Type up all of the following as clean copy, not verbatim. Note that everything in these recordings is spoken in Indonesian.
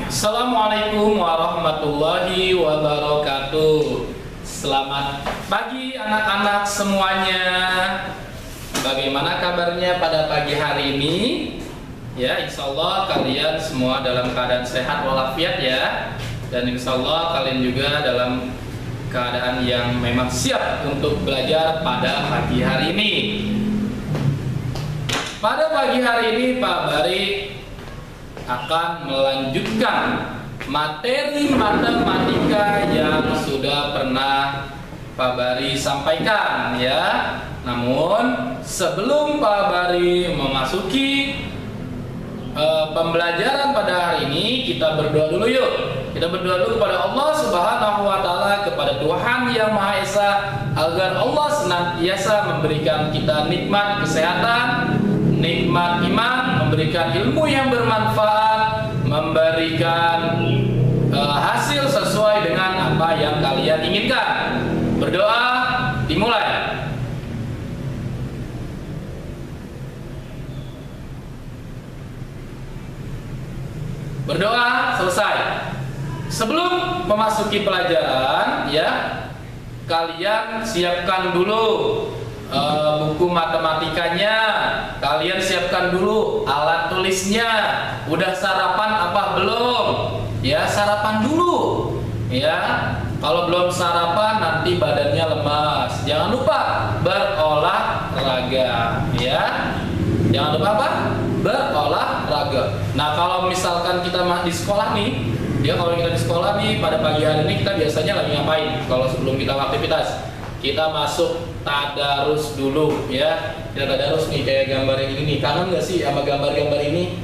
Assalamualaikum warahmatullahi wabarakatuh. Selamat pagi anak-anak semuanya. Bagaimana kabarnya pada pagi hari ini? Ya, insya Allah kalian semua dalam keadaan sehat walafiat ya. Dan insya Allah kalian juga dalam keadaan yang memang siap untuk belajar pada pagi hari ini. Pada pagi hari ini Pak Bari akan melanjutkan materi matematika yang sudah pernah Pak Bari sampaikan ya. Namun sebelum Pak Bari memasuki pembelajaran pada hari ini, kita berdoa dulu yuk. Kita berdoa dulu kepada Allah Subhanahu wa taala, kepada Tuhan Yang Maha Esa, agar Allah senantiasa memberikan kita nikmat kesehatan, nikmat iman, memberikan ilmu yang bermanfaat, memberikan hasil sesuai dengan apa yang kalian inginkan. Berdoa dimulai. Berdoa selesai. Sebelum memasuki pelajaran ya, kalian siapkan dulu buku matematikanya, kalian siapkan dulu alat tulisnya. Udah sarapan apa belum? Ya, sarapan dulu. Ya, kalau belum sarapan nanti badannya lemas. Jangan lupa berolahraga. Ya, jangan lupa apa? Berolahraga. Nah, kalau misalkan kita di sekolah nih, ya kalau kita di sekolah nih pada pagi hari ini kita biasanya lagi ngapain? Kalau sebelum kita aktivitas, kita masuk tadarus dulu ya. Kita tadarus nih kayak gambar yang ini nih. Kangen gak sih sama gambar-gambar ini?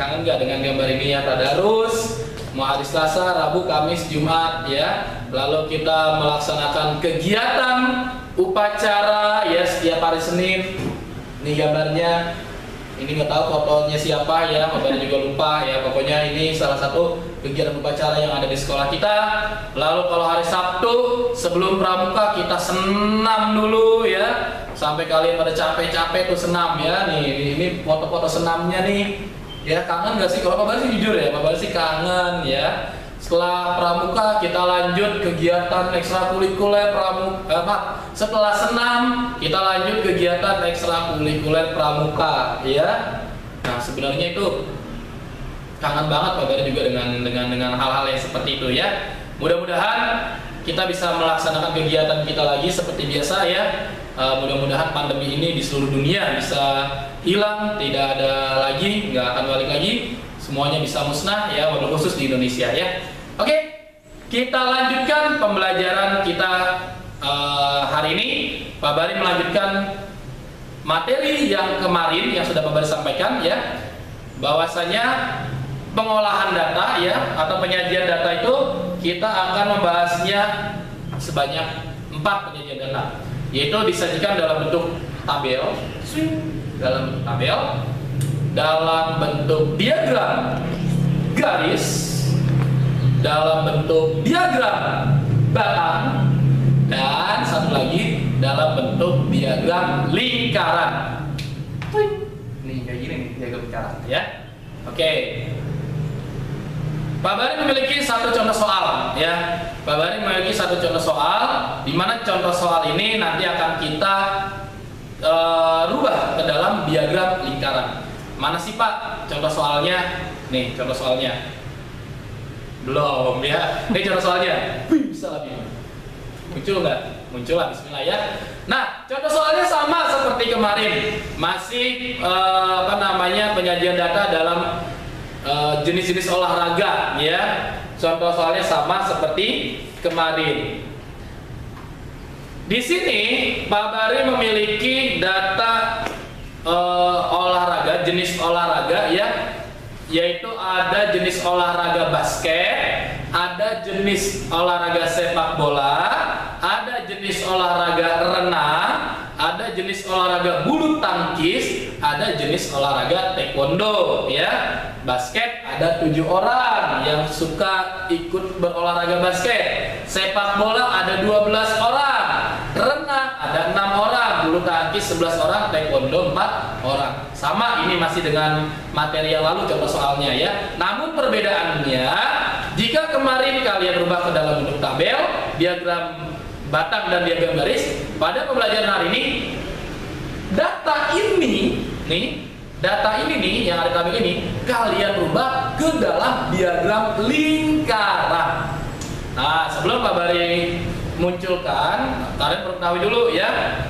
Kangen gak dengan gambar ini ya? Tadarus mau hari Selasa, Rabu, Kamis, Jumat ya. Lalu kita melaksanakan kegiatan upacara ya setiap hari Senin. Ini gambarnya. Ini nggak tahu fotonya siapa ya, Bapak juga lupa ya. Pokoknya ini salah satu kegiatan upacara yang ada di sekolah kita. Lalu kalau hari Sabtu sebelum pramuka kita senam dulu ya, sampai kalian pada capek-capek tuh senam ya. Nih ini foto-foto senamnya nih. Ya, kangen nggak sih? Kalau Pak Bari sih jujur ya, Pak Bari sih kangen ya. Setelah pramuka kita lanjut kegiatan ekstrakurikuler setelah senam kita lanjut kegiatan ekstrakurikuler pramuka ya. Nah, sebenarnya itu kangen banget Pak Bari juga dengan hal-hal yang seperti itu ya. Mudah-mudahan kita bisa melaksanakan kegiatan kita lagi seperti biasa ya. Mudah-mudahan pandemi ini di seluruh dunia bisa hilang, tidak ada lagi, nggak akan balik lagi. Semuanya bisa musnah ya, wabil khusus di Indonesia ya. Oke, kita lanjutkan pembelajaran kita hari ini. Pak Bari melanjutkan materi yang kemarin yang sudah Pak Bari sampaikan ya, bahwasanya pengolahan data ya atau penyajian data itu kita akan membahasnya sebanyak 4 penyajian data, yaitu disajikan dalam bentuk tabel, dalam bentuk diagram garis, dalam bentuk diagram batang, dan satu lagi dalam bentuk diagram lingkaran. Nih kayak gini nih diagram lingkaran ya. Oke. Pak Bari memiliki satu contoh soal ya. Pak Bari memiliki satu contoh soal, di mana contoh soal ini nanti akan kita rubah ke dalam diagram lingkaran. Mana sih Pak contoh soalnya? Nih contoh soalnya. Belum ya. Ini contoh soalnya. Wih, bisa lagi. Muncul nggak? Muncul lah, bismillah ya. Nah, contoh soalnya sama seperti kemarin. Masih penyajian data dalam jenis-jenis olahraga ya. Contoh soalnya sama seperti kemarin. Di sini Pak Bari memiliki data olahraga, jenis olahraga ya, yaitu ada jenis olahraga basket, ada jenis olahraga sepak bola, ada jenis olahraga renang, ada jenis olahraga bulu tangkis, ada jenis olahraga taekwondo ya. Basket ada 7 orang yang suka ikut berolahraga basket. Sepak bola ada 12 orang. Renang ada 6 orang. Bulu tangkis tangkis 11 orang, taekwondo 4 orang. Sama, ini masih dengan materi yang lalu contoh soalnya ya. Namun perbedaannya, jika kemarin kalian rubah ke dalam bentuk tabel, diagram batang dan diagram garis, pada pembelajaran hari ini data ini nih yang ada tabel ini kalian rubah ke dalam diagram lingkaran. Nah, sebelum Pak Bari munculkan, kalian perlu ketahui dulu ya.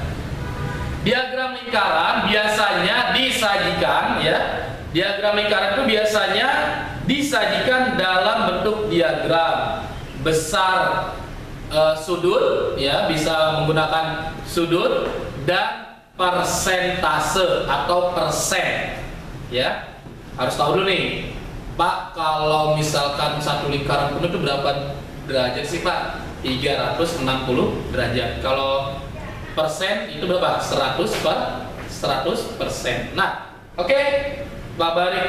Diagram lingkaran biasanya disajikan ya. Diagram lingkaran itu biasanya disajikan dalam bentuk diagram besar sudut ya, bisa menggunakan sudut dan persentase atau persen ya. Harus tahu dulu nih, Pak, kalau misalkan satu lingkaran penuh itu berapa derajat sih Pak? 360 derajat. Kalau persen itu berapa? 100%. Nah, oke, Pak Bari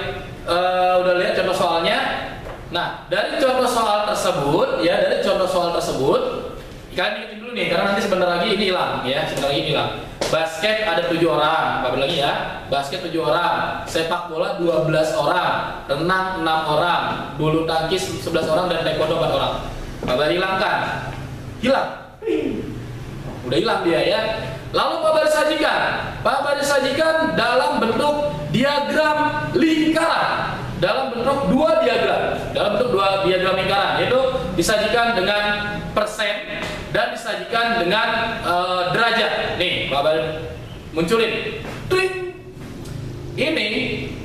udah lihat contoh soalnya. Nah, dari contoh soal tersebut kalian ingetin dulu nih, karena nanti sebentar lagi ini hilang ya, Basket ada 7 orang, Pak Bari lagi ya. Basket 7 orang, sepak bola 12 orang, renang 6 orang, bulu tangkis 11 orang dan taekwondo 4 orang. Pak Bari hilangkan. Hilang. Udah hilang dia ya. Lalu Pak Bari sajikan dalam bentuk diagram lingkaran. Dalam bentuk dua diagram lingkaran, yaitu disajikan dengan persen dan disajikan dengan derajat. Nih, Pak Bari munculin.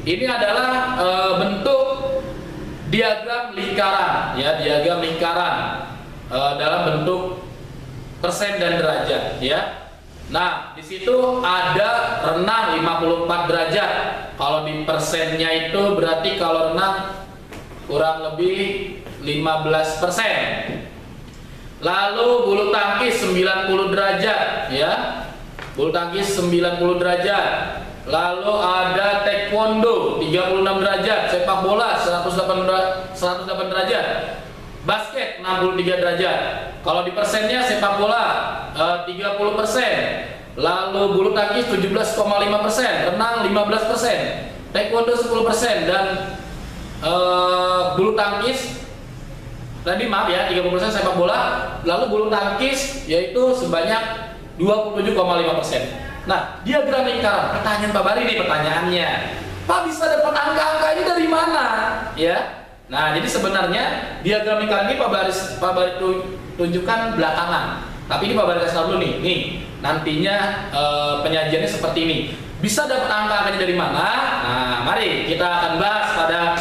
Ini adalah bentuk diagram lingkaran ya, diagram lingkaran dalam bentuk persen dan derajat ya. Nah, di situ ada renang 54 derajat. Kalau di persennya itu berarti kalau renang kurang lebih 15%. Lalu bulu tangkis 90 derajat ya. Bulu tangkis 90 derajat. Lalu ada taekwondo 36 derajat, sepak bola 108 derajat. Basket 63 derajat. Kalau di persennya sepak bola 30%. Lalu bulu tangkis 17,5%, renang 15%, taekwondo 10% dan bulu tangkis tadi maaf ya 30% sepak bola. Lalu bulu tangkis yaitu sebanyak 27,5%. Nah, diagram lingkaran. Pertanyaan Pak Bari nih pertanyaannya. Pak, bisa dapat angka-angka ini dari mana? Ya. Nah, jadi sebenarnya diagram lingkaran ini Pak Bari tunjukkan belakangan. Tapi ini Pak Bari kasih tahu dulu nih. Nih, nantinya penyajiannya seperti ini. Bisa dapat angka-angkanya dari mana? Nah, mari kita akan bahas pada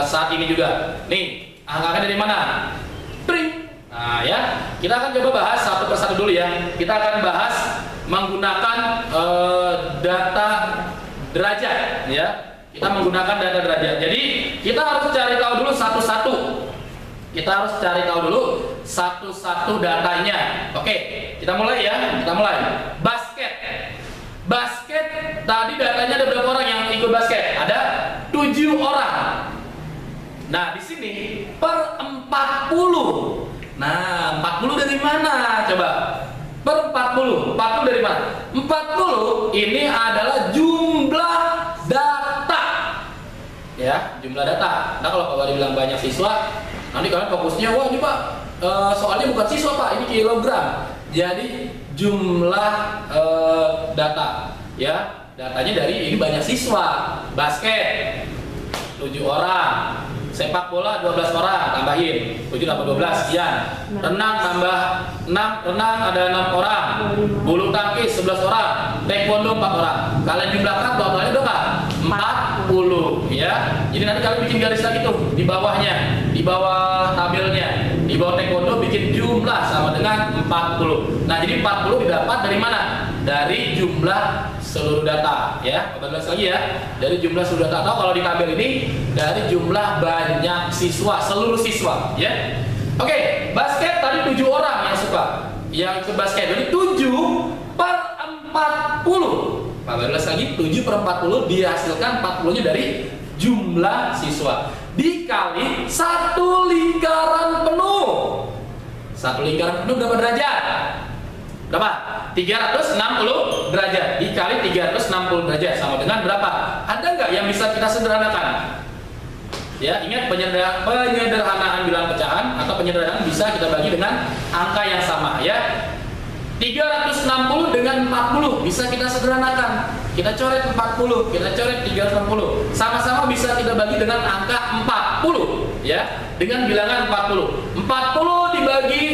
saat ini juga. Nih, angka-angkanya dari mana? Pring. Nah, ya. Kita akan coba bahas satu persatu dulu ya. Kita akan bahas menggunakan data derajat ya. Kita menggunakan data derajat. Jadi kita harus cari tahu dulu satu-satu datanya. Oke, kita mulai ya. Basket tadi datanya ada berapa orang yang ikut basket? Ada 7 orang. Nah, di sini per 40. Nah, 40 dari mana? Coba. Per 40 dari mana? 40 ini adalah jumlah data. Ya, jumlah data. Nah, kalau Pak Bari bilang banyak siswa, nanti kalian fokusnya, wah ini Pak, soalnya bukan siswa Pak, ini kilogram. Jadi jumlah data. Ya, datanya dari ini banyak siswa. Basket 7 orang. Sepak bola 12 orang, tambahin 7 tambah 12 sekian. Renang tambah 6, renang ada 6 orang. Bulu tangkis 11 orang, taekwondo 4 orang. Kalian jumlahkan totalnya berapa? 40 ya. Jadi nanti kalian bikin garis lagi tuh di bawahnya, di bawah tabelnya. Di bawah taekwondo bikin jumlah sama dengan 40. Nah, jadi 40 didapat dari mana? Dari jumlah seluruh data ya. Kita bahas lagi ya. Dari jumlah seluruh data, atau kalau di tabel ini dari jumlah banyak siswa, seluruh siswa ya. Oke, basket tadi 7 orang yang ikut basket. Jadi 7 per 40. Pak bahas lagi, 7 per 40 dihasilkan 40-nya dari jumlah siswa dikali satu lingkaran penuh. Satu lingkaran penuh berapa derajat? Berapa? 360 derajat dikali 360 derajat sama dengan berapa? Ada nggak yang bisa kita sederhanakan? Ya, ingat penyederhanaan bilangan pecahan atau penyederhanaan bisa kita bagi dengan angka yang sama ya. 360 dengan 40 bisa kita sederhanakan. Kita coret 40, kita coret 360. Sama-sama bisa kita bagi dengan angka 40 ya. Dengan bilangan 40. 40 dibagi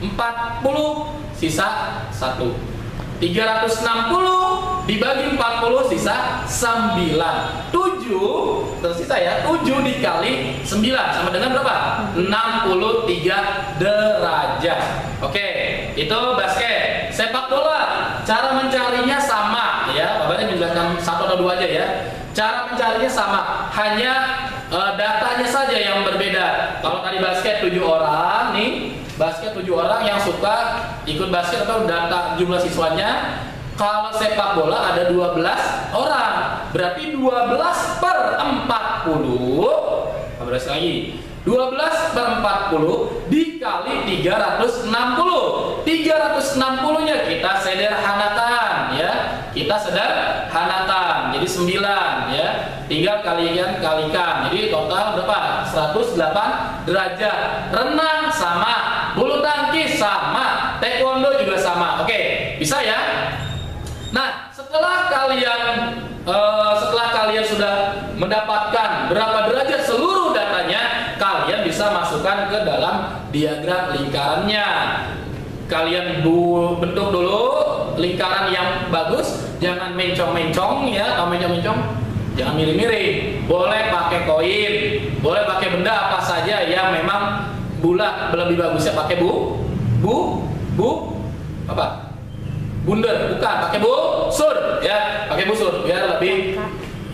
40 sisa 1. 360 dibagi 40 sisa 9. 7 tersisa ya. 7 dikali 9 sama dengan berapa? 63 derajat. Oke, itu basket. Sepak bola, cara mencarinya sama ya. Bapak menjelaskan 1 atau 2 aja ya. Cara mencarinya sama, hanya datanya saja yang berbeda. Kalau tadi basket 7 orang nih, basket 7 orang yang suka ikut basket atau data jumlah siswanya. Kalau sepak bola ada 12 orang, berarti 12 per 40. Berarti lagi 12 per 40 dikali 360. 360-nya kita sederhanakan ya. Kita sederhanakan. Jadi 9 ya. Tinggal kalikan. Jadi total berapa? 108 derajat. Renang sama, bulu tangkis sama, taekwondo juga sama. Oke, bisa ya? Nah, setelah kalian sudah mendapatkan berapa derajat seluruh datanya, kalian bisa masukkan ke dalam diagram lingkarannya. Kalian bentuk dulu lingkaran yang bagus, jangan mencong-mencong ya. Kalau mencong-mencong jangan mirip-mirip. Boleh pakai koin, boleh pakai benda apa saja yang memang bulat. Lebih bagusnya pakai apa? Bundar, bukan, pakai busur ya, pakai busur biar lebih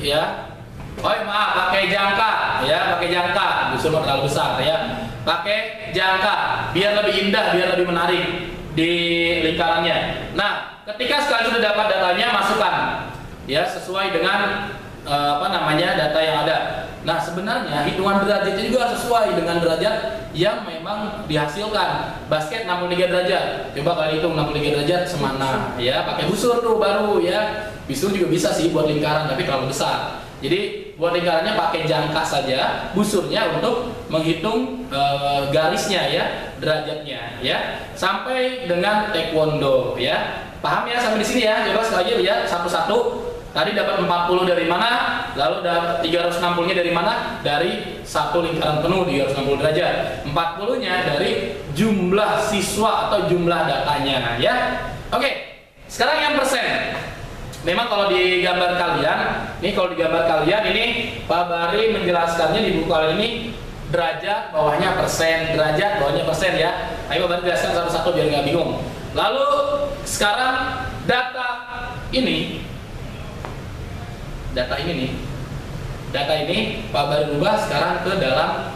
ya. Oh maaf, pakai jangka ya, pakai jangka. Busur terlalu besar ya. Pakai jangka biar lebih indah, biar lebih menarik di lingkarannya. Nah, ketika sekali sudah dapat datanya, masukkan ya sesuai dengan data yang ada. Nah, sebenarnya hitungan derajatnya juga sesuai dengan derajat yang memang dihasilkan. Basket 63 derajat. Coba kali hitung 63 derajat semana ya, pakai busur tuh baru ya. Busur juga bisa sih buat lingkaran tapi terlalu besar. Jadi buat lingkarannya pakai jangka saja, busurnya untuk menghitung garisnya ya, derajatnya ya. Sampai dengan taekwondo ya. Paham ya sampai di sini ya? Coba sekali lagi lihat satu-satu. Tadi dapat 40 dari mana? Lalu dapat 360-nya dari mana? Dari satu lingkaran penuh 360 derajat. 40-nya dari jumlah siswa atau jumlah datanya ya. Oke. Sekarang yang persen. Memang kalau di gambar kalian, ini Pak Bari menjelaskannya di buku kalian ini derajat bawahnya persen, derajat bawahnya persen ya. Ayo Pak Bari jelaskan satu-satu biar nggak bingung. Lalu sekarang data ini Pak Bari ubah sekarang ke dalam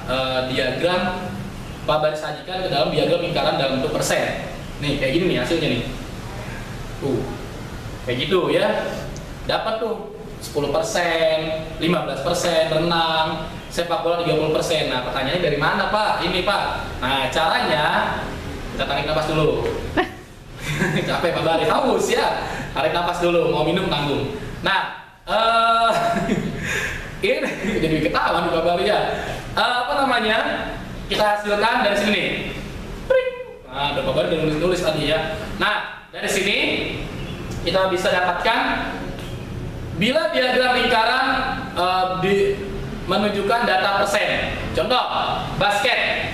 diagram. Pak Bari sajikan ke dalam diagram lingkaran dalam bentuk persen. Nih kayak gini nih hasilnya nih. Kayak gitu ya. Dapat tuh 10%, 15% renang, sepak bola 30%. Nah, pertanyaannya dari mana, Pak? Ini, Pak. Nah, caranya kita tarik nafas dulu. Capek Pak Bari, haus ya. Tarik nafas dulu, mau minum tanggung. Nah, ini jadi ketahuan di Pak Bari ya. Kita hasilkan dari sini nih. Nah, Pak Bari udah nulis tadi ya. Nah, dari sini kita bisa dapatkan bila diagram lingkaran menunjukkan data persen. Contoh, basket.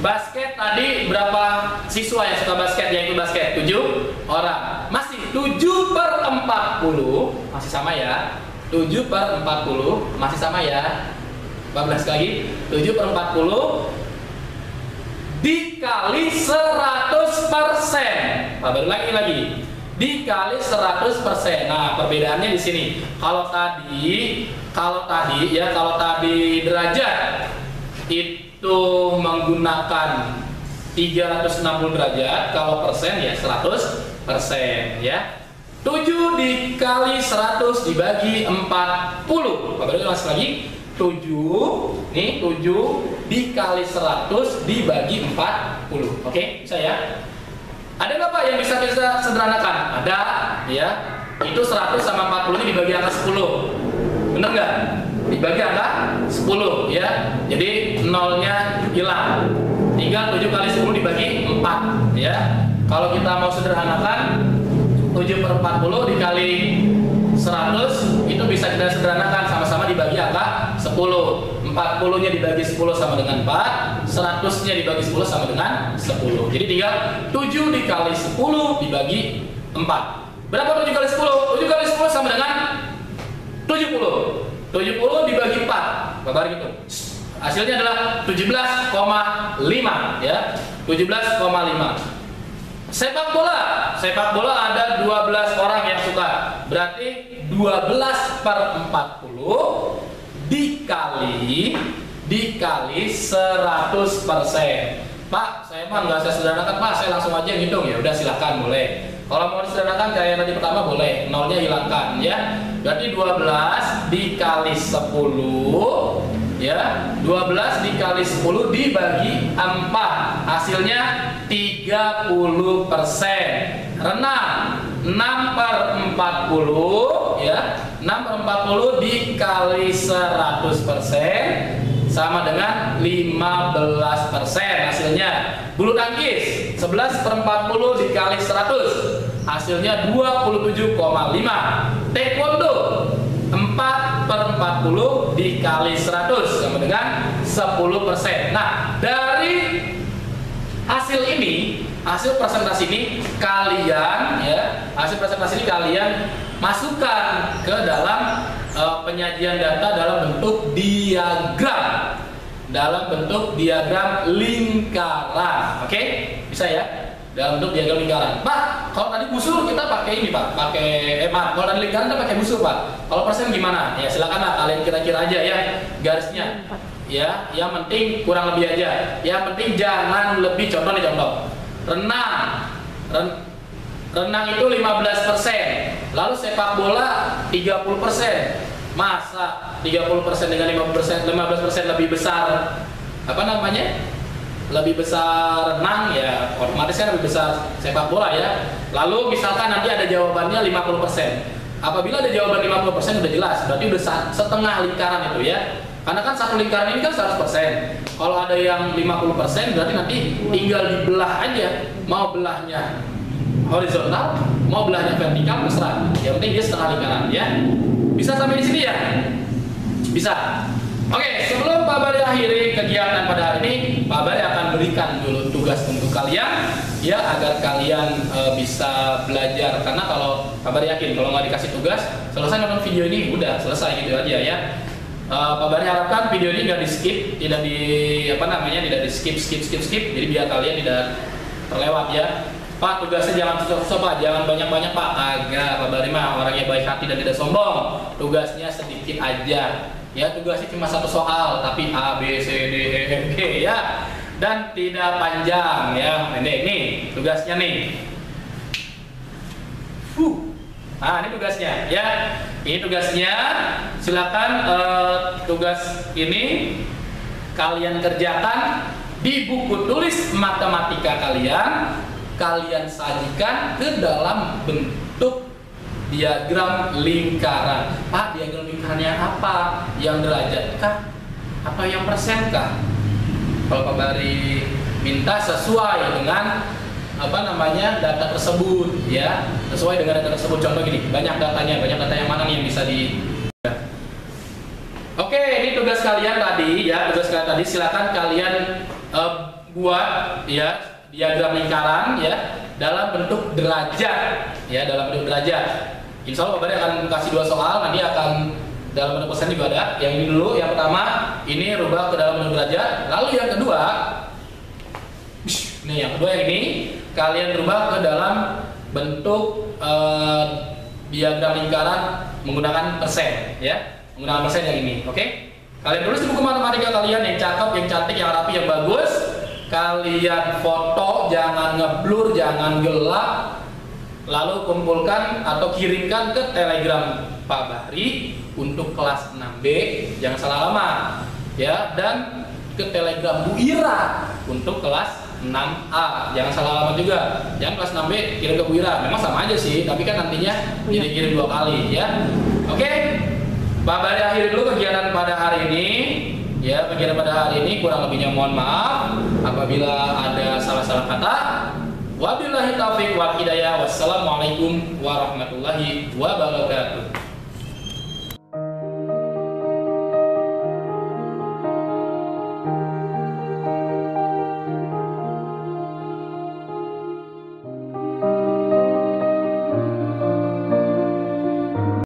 Basket tadi berapa siswa yang suka basket, yaitu basket? 7 orang. Masih 7 per 40 masih sama ya. 7 per 40 masih sama ya. 14 lagi. 7 per 40 dikali 100%. Baru lagi. Dikali 100%. Nah, perbedaannya di sini. Kalau tadi derajat itu menggunakan 360 derajat, kalau persen ya 100% ya. 7 dikali 100 dibagi 40. Baru lagi 7 dikali 100 dibagi 40. Oke, bisa ya? Ada nggak Pak yang bisa kita sederhanakan? Ada, ya. Itu 100 sama 40 ini dibagi angka 10. Bener nggak? Dibagi angka 10, ya. Jadi nolnya hilang. Tinggal 7 kali 10 dibagi 4, ya. Kalau kita mau sederhanakan, 7/40 dikali 100 itu bisa kita sederhanakan, sama-sama dibagi angka 10. 40-nya dibagi 10 sama dengan 4, 100-nya dibagi 10 sama dengan 10. Jadi tinggal 7 dikali 10 dibagi 4. Berapa 7 kali 10? 7 kali 10 sama dengan 70. 70 dibagi 4. Bapak gitu. Hasilnya adalah 17,5, ya. 17,5. Sepak bola ada 12 orang yang suka. Berarti 12/40 dikali 100%. Pak, saya mah nggak saya sederhanakan Pak, saya langsung aja ngitung. Ya udah silakan, boleh. Kalau mau disederhanakan kayak tadi pertama boleh, nolnya hilangkan, ya. Berarti 12 dikali 10, ya. 12 dikali 10 dibagi 4, hasilnya 30%. Renang 6/40, ya. 6/40 dikali 100% sama dengan 15%, hasilnya. Bulu tangkis 11/40 dikali 100, hasilnya 27,5. Taekwondo 4/40 dikali 100 sama dengan 10%. Nah, dari hasil ini, hasil presentasi ini kalian, ya, hasil presentasi ini kalian masukkan ke dalam penyajian data dalam bentuk diagram, lingkaran. Oke, bisa ya, dalam bentuk diagram lingkaran. Pak, kalau tadi busur kita pakai ini Pak, kalau tadi lingkaran kita pakai busur Pak. Kalau persen gimana? Ya silakan lah, kalian kira-kira aja ya garisnya. Ya, yang penting kurang lebih aja. Yang penting jangan lebih. Contoh nih, contoh. Renang itu 15%. Lalu sepak bola 30%. Masa 30% dengan 15% lebih besar apa namanya? Lebih besar renang, ya otomatis kan lebih besar sepak bola, ya. Lalu misalkan nanti ada jawabannya 50%. Apabila ada jawaban 50% udah jelas, berarti udah setengah lingkaran itu, ya. Karena kan satu lingkaran ini kan 100%. Kalau ada yang 50% berarti nanti tinggal dibelah aja. Mau belahnya horizontal, mau belahnya vertikal, terserah. Yang penting dia setengah lingkaran, ya. Bisa sampai di sini ya? Bisa. Oke, sebelum Pak Bari akhiri kegiatan pada hari ini, Pak Bari akan berikan dulu tugas untuk kalian, ya, agar kalian bisa belajar. Karena kalau Pak Bari yakin kalau nggak dikasih tugas, selesai nonton video ini udah selesai gitu aja, ya. Pak Bari harapkan video ini nggak di skip, tidak di skip. Jadi biar kalian tidak terlewat, ya. Pak, tugasnya jangan susah-susah Pak, jangan banyak-banyak Pak. Agak, Pak Bari mah orangnya baik hati dan tidak sombong. Tugasnya sedikit aja, ya. Tugasnya cuma satu soal, tapi A, B, C, D, E, F, G, ya. Dan tidak panjang, ya. Pendek nih tugasnya nih. Nah, ini tugasnya, ya. Ini tugasnya. Silakan tugas ini kalian kerjakan di buku tulis matematika kalian. Kalian sajikan ke dalam bentuk diagram lingkaran. Pak, diagram lingkarannya apa? Yang derajat kah? Atau yang persen kah? Kalau Pak Bari minta sesuai dengan data tersebut, ya. Sesuai dengan data tersebut. Contoh gini, banyak data yang mana nih yang bisa di. Oke, ini tugas kalian tadi, ya. Tugas kalian tadi silakan kalian buat, ya, diagram lingkaran, ya, dalam bentuk derajat, ya, dalam bentuk derajat. Insya Allah Pak Bari akan kasih 2 soal, nanti akan dalam bentuk persen juga ada. Yang ini dulu, yang pertama ini rubah ke dalam bentuk derajat. Lalu yang kedua, yang ini kalian rubah ke dalam bentuk diagram lingkaran menggunakan persen, ya, menggunakan persen yang ini. Oke, kalian tulis di buku matematika kalian yang cakep, yang cantik, yang rapi, yang bagus. Kalian foto, jangan ngeblur, jangan gelap, lalu kumpulkan atau kirimkan ke Telegram Pak Bari untuk kelas 6B, jangan salah alamat, ya, dan ke Telegram Bu Ira untuk kelas 6A. Jangan salah alamat juga. Yang kelas 6B kirim ke Bu Ira. Memang sama aja sih, tapi kan nantinya jadi kirim 2 kali ya. Oke. Pak Bari akhiri dulu kegiatan pada hari ini. Ya, kegiatan pada hari ini kurang lebihnya mohon maaf apabila ada salah-salah kata. Wabillahi taufiq wal hidayah. Wassalamualaikum warahmatullahi wabarakatuh.